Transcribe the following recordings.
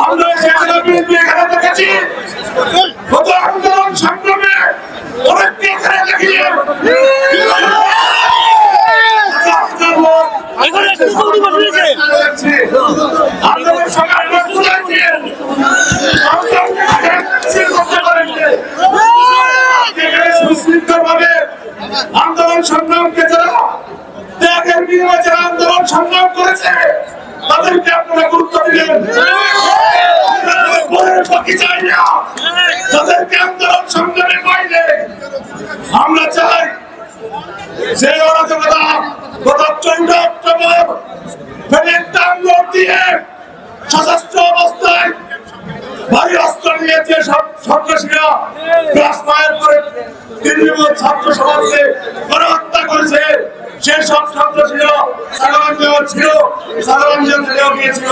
আমরা সেখানে বিএনপি এখানে দেখেছি কত আন্দোলন সংগ্রামে অনেককে এখানে দেখিয়ে আন্দোলন সংগ্রামে সুশৃঙ্খলভাবে আন্দোলন সংগ্রামকে যারা ত্যাগের বিনিময়ে যারা আন্দোলন সংগ্রাম করেছে তাদেরকে আপনারা গুরুত্ব দিলেন। বাকি চাই না, তাদেরকে আন্দোলন সংগ্রামে পাইলে আমরা চাই যে অরাজকতা গত 14 অক্টোবর ফেরের টাঙ্গর দিয়ে সশস্ত্র অবস্থায় ভারী অস্ত্র নিয়ে যে সব সন্ত্রাসীরা ক্লাস ফায়ার করে তৃণমূল ছাত্র সমাজকে গণহত্যা করেছে, সেসব সন্ত্রাসীরা সাধারণ ছিল, সাধারণ জেলেও গিয়েছিল।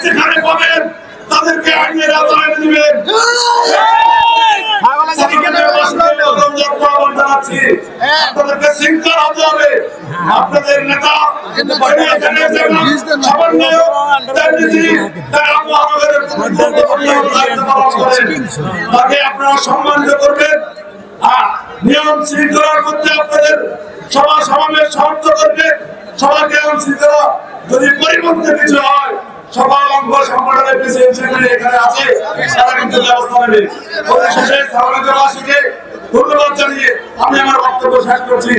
যেখানে পাবেন তাদেরকে আইনের আওতায় এনে দিবেন। আপনাদেরকে শৃঙ্খলা হতে হবে। আপনাদের নেতা তাকে আপনারা সম্মানিত করবেন। নিয়ম শৃঙ্খলার মধ্যে আপনাদের সভা সমাবেশ সমাপ্ত করবে। সবাইকে নিয়ম শৃঙ্খলা যদি পরিবর্তন কিছু হয়, সবার অঙ্গ সংগঠনের প্রেসিডেন্ট এখানে আছে, তারা কিন্তু ব্যবস্থা নেবে। পরিশেষে ধন্যবাদ জানিয়ে আমি আমার বক্তব্য শেষ করছি।